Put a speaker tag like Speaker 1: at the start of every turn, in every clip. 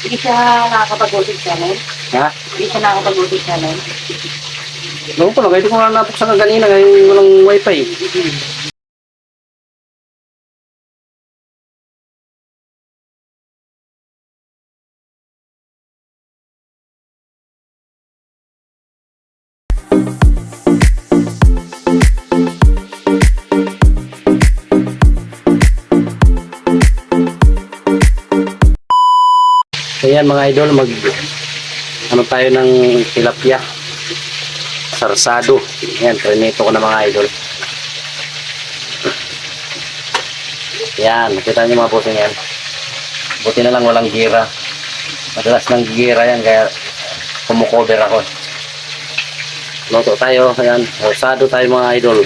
Speaker 1: Hindi siya nakakapag-ulit channel.
Speaker 2: Ha?
Speaker 1: Hindi siya nakakapag-ulit channel.
Speaker 2: Noon pa lang, kahit ko nga napuksan ka kanina, kaya walang wifi. Ayan mga idol, ano tayo ng tilapia. Sarsado. Ayan, trinito ko na mga idol. Ayan, nakita nyo mga pusing yan. Buti na lang walang gira. Madalas ng gira yan, kaya kumukover ako. Loto tayo, ayan, sarsado tayo mga idol.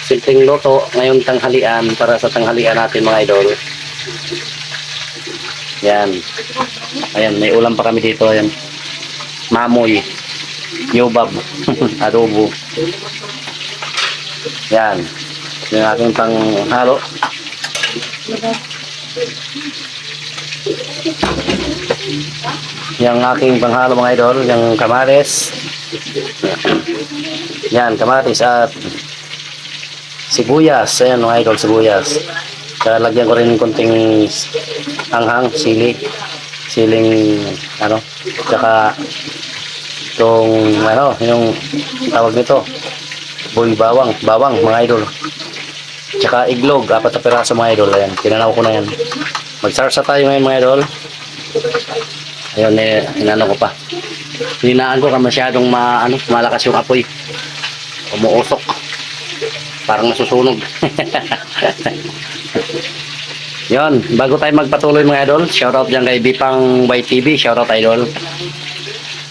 Speaker 2: Simpleng loto, ngayon tanghalian, para sa tanghalian natin mga idol. Yan. Ayan, may ulam pa kami dito. Ayan. Mamoy. Yobab. Adobo. Yan. Yung aking panghalo. Yung aking panghalo mga idol. Yung kamatis. Yan, kamatis at sibuyas. Ayan mga idol, sibuyas. Lagyan ko rin konting anghang, siling ano, tsaka itong ano, yung tawag nito, bawang mga idol, tsaka iglog, 4 na piraso mga idol. Ayan, tinanaw ko na yan. Magsarsa tayo ngayon mga idol. Ayun, hinano ko pa, hinaan ko ka masyadong malakas yung apoy, umuusok, parang nasusunog. Yon, bago tayo magpatuloy mga idol, shoutout dyan kay Bipang YTV, shoutout idol.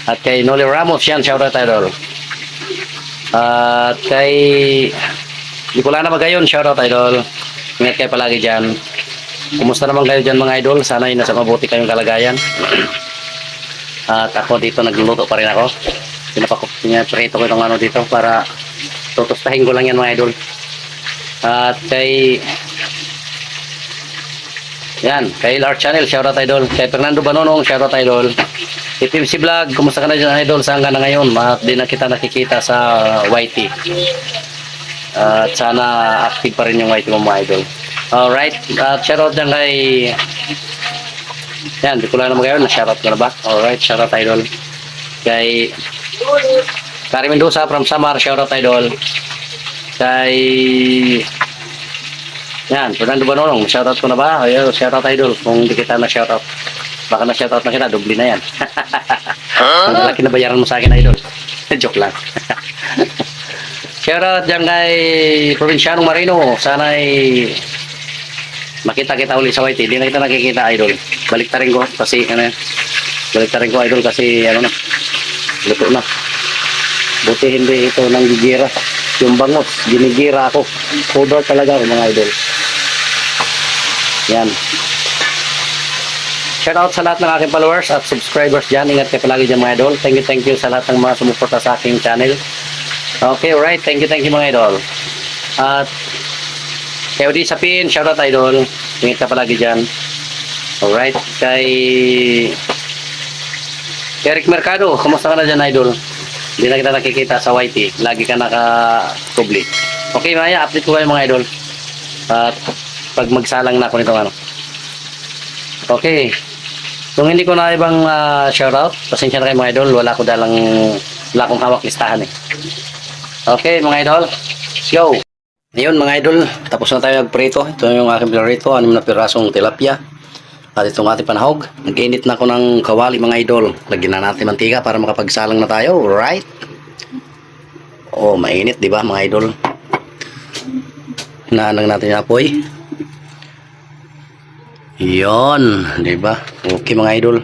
Speaker 2: At kay Noli Ramos yan, shoutout idol. At kay Nicolana Magayon, shoutout idol. Ingat kayo palagi dyan. Kumusta naman kayo dyan mga idol? Sana ay nasa mabuti kayong kalagayan. At ako dito nagluluto pa rin ako. Pinaprito ko itong ano dito para tutustahin ko lang yan mga idol. At kay yan, kay LR Channel, shoutout idol. Kay Fernando Banonong, shoutout idol. FMC Vlog, kumusta ka na dyan idol? Saan ka na ngayon? Di na kita nakikita sa YT. At sana active pa rin yung YT mo mga idol. Alright, shoutout dyan kay yan, di ko lang naman ngayon, na-shoutout ko na ba? Alright, shoutout idol. Kay Kari Mendoza from Samar, shoutout idol. Kay yan, Fernando Banonong, shoutout ko na ba? Ayun, shoutout idol. Kung di kita na shoutout, baka na shoutout na kita, dubli na yan. Ang laki na bayaran mo sa akin idol. Joke lang. Shoutout dyan kay Provincianong Marino. Sana ay makita kita uli sa YT. Di na kita nakikita idol. Balik ta rin ko kasi balik ta rin ko idol kasi ano na, luto na. Buti hindi ito nang gigira. Yung bangos, ginigira ako. Cover talaga ako mga idol. Yan. Shout out sa lahat ng aking followers at subscribers dyan. Ingat kayo palagi dyan mga idol. Thank you sa lahat ng mga sumuporta sa aking channel. Okay, alright. Thank you mga idol. At kayo di sapin, shout out idol. Ingat ka palagi dyan. Alright. Kay Eric Mercado, kumusta ka na dyan idol? Hindi na kita nakikita sa YT. Lagi ka naka-public. Okay, Maya, update ko kayo mga idol. At pag magsalang na ako nito ano. Okay. Kung hindi ko na ibang shoutout, pasensya na kayo mga idol. Wala akong hawak listahan eh. Okay, mga idol. Let's go. Ngayon mga idol, tapos na tayo nagprito. Ito yung aking pinarito. 6 na pirasong tilapia. At itong ating panahog. Nag-init na ako ng kawali mga idol. Lagyan na natin mantika para makapagsalang na tayo. Right? Oh, mainit, di ba mga idol? Hinaan natin yung apoy. Yon, di ba? Okay mga idol.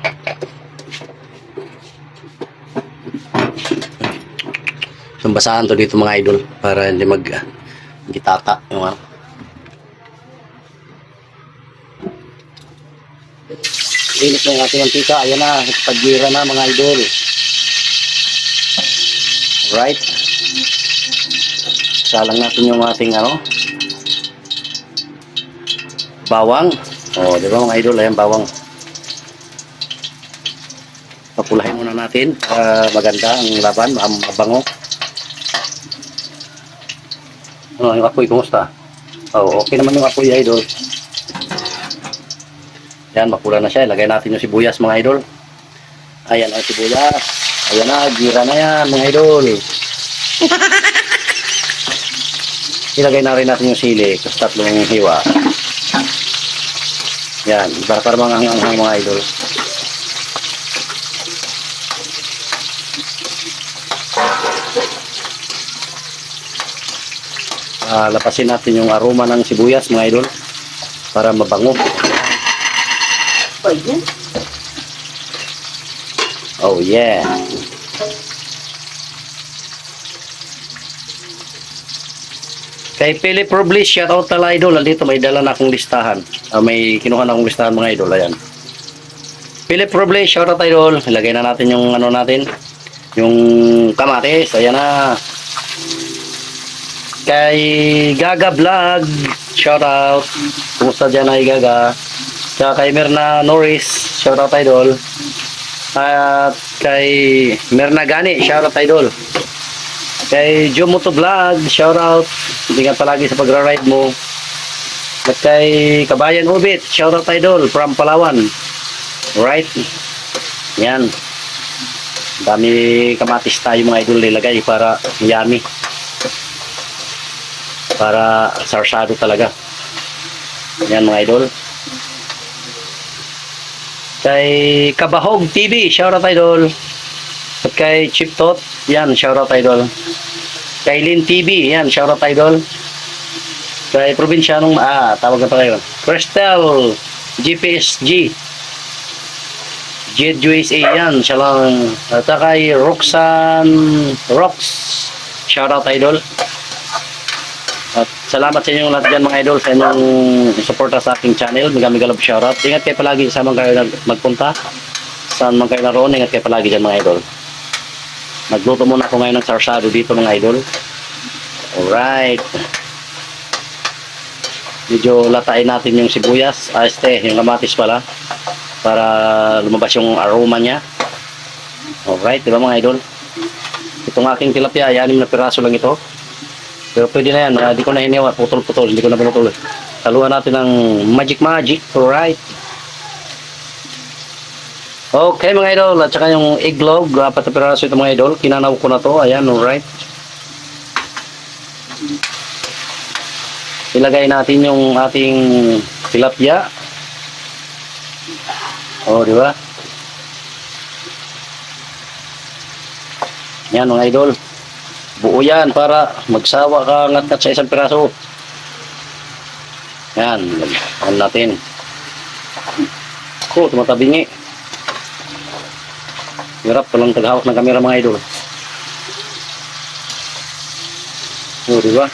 Speaker 2: Sumbasahan to dito mga idol para hindi gitata yung ano. Init na yung ating mantika. Ayan na, pagira na mga idol. Right? Salang natin yung ating ano, bawang. Oh, di ba mga idol, ayan bawang. Papulahin muna natin para maganda ang laban, mabango. Ano, yung apoy, kumusta? Oh, okay naman yung apoy, idol. Yan, mapula na siya. Ilagay natin yung sibuyas, mga idol. Ayan ang sibuyas. Ayan na, gira na yan, mga idol. Ilagay na rin natin yung sili, kasi tatlong hiwa. Yan, para mga hanghang mga idol. Lapasin natin yung aroma ng sibuyas, mga idol, para mabango.
Speaker 1: Pwede.
Speaker 2: Oh yeah. Kay Philip Robles, shout out tala idol. Dito may dala na akong listahan. May kinuha na akong listahan, mga idol. Ayan. Philip Robles, shout out idol. Ilagay na natin yung ano natin, yung kamatis. Ayan na. Kay Gaga Vlog, shout out. Kumusta dyan ay Gaga? Tsaka kay Mirna Norris, shout out idol. At kay Mirna Gani, shout out idol. Kay Jomoto Vlog, shout out. Ingat palagi sa pagra-ride mo. At kay Kabayan Ubit, shout out idol from Palawan. Right? Yan. Dami kamatis tayo mga idol nilagay para yummy. Para sarsado talaga. Yan mga idol. Kay Kabahog TV, shoutout idol. At kay Chip Tot, yan, shoutout idol. Kay Lin TV, yan, shoutout idol. Kay Probinsyanong, tawag na pa kayo. Cristel, GPSG, Jed USA, yan, siya lang. At kay Roxanne Rox, shoutout idol. At salamat sa inyong lahat dyan mga idol sa inyong suporta sa aking channel. Mega love shoutout. Ingat kayo palagi sa mga kayo magpunta. Saan man kayo naroon, ingat kayo palagi dyan mga idol. Nagluto muna ako ngayon ng sarsado dito mga idol. Alright. Medyo latain natin yung sibuyas. Yung kamatis pala. Para lumabas yung aroma niya. Alright, diba mga idol? Itong aking tilapia, 6 na piraso lang ito. Pero pwede na yan, di ko na hiniwa, putol-putol, hindi ko na pinutol. Taluan natin ng magic, alright. Okay mga idol, at saka yung iglog, 4 na piraso ito mga idol, kinanaw ko na to, ayan, alright. Ilagay natin yung ating tilapia. Oh, di ba? Yan mga idol. Buo yan para magsawa ka ngat-ngat sa isang piraso. Yan, lagyan natin. Tumatabingi. Hirap ko lang taghawak ng kamera mga idol. O, diba?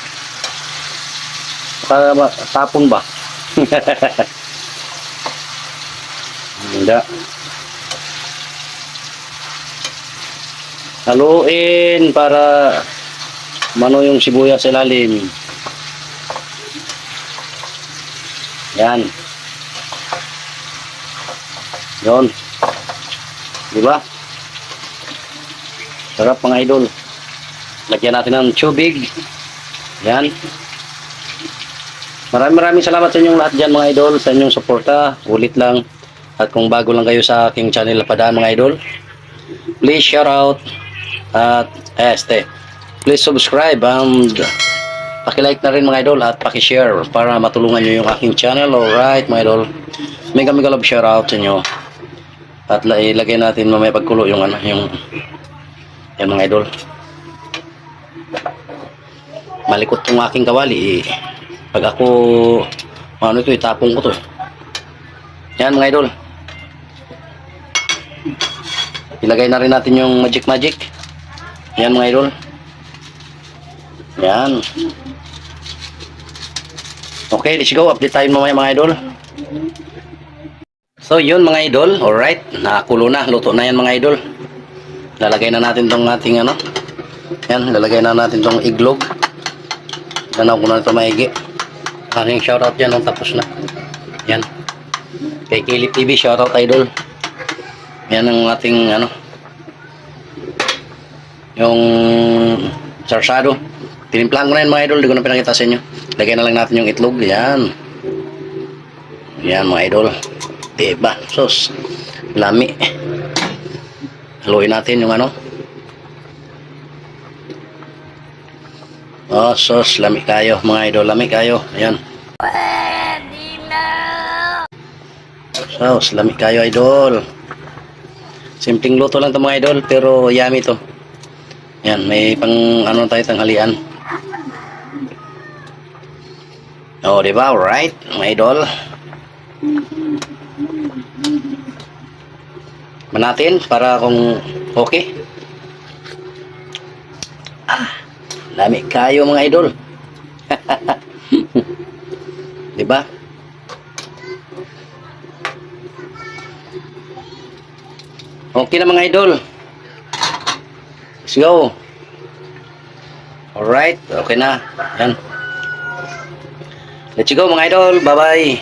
Speaker 2: Tapon ba? Hindi. Haluin para mano yung sibuyas sa ilalim. Yan. Yon. Diba? Sarap mga idol. Lagyan natin ng tubig. Yan. Maraming salamat sa inyong lahat dyan mga idol, sa inyong suporta. Ulit lang. At kung bago lang kayo sa aking channel Padaan mga idol, please shout out. At please subscribe and paki-like na rin mga idol at paki-share para matulungan nyo yung aking channel. Alright mga idol, mega love shout out sa inyo. At ilagay natin mamaya pagkulo yung yung mga idol. Malikot yung aking kawali pag ako ito itapong ko to. Yan mga idol, ilagay na rin natin yung magic. Yan mga idol. Yan. Okay, let's go. Update tayo mamaya mga idol. So yun mga idol. Alright. Nakakulo na. Luto na yan mga idol. Lalagay na natin tong ating Yan. Lalagay na natin tong iglog. Tanaw ko na ito maigi. Aking shoutout yan. Tapos na. Yan. Kay Kilip TV. Shoutout idol. Yan ang ating ano, yung sarsado. Tinimplahan ko na yan mga idol, di ko na pinakita sa inyo. Lagyan na lang natin yung itlog. Yan. Yan mga idol. Diba? Sus. Lami. Haluin natin yung ano. Oh, sus. Lami kayo mga idol. Lami kayo. Ayan. Sus. Lami kayo idol. Simpleng luto lang to mga idol. Pero yummy to. Yan. May pang ano tayo tanghalian. Oh, diba? Alright, mga idol. Manatin para kung okay. Lami kayo mga idol. Diba? Okay na mga idol. Let's go. Alright, okay na. Yan. Let's go mga idol. Bye-bye.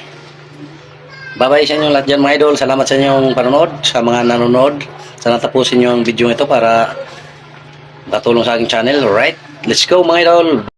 Speaker 2: Bye-bye sa inyo lahat dyan mga idol. Salamat sa inyong panonood. Sa mga nanonood. Sana tapusin nyo ang video ito para makatulong sa aking channel. Alright. Let's go mga idol.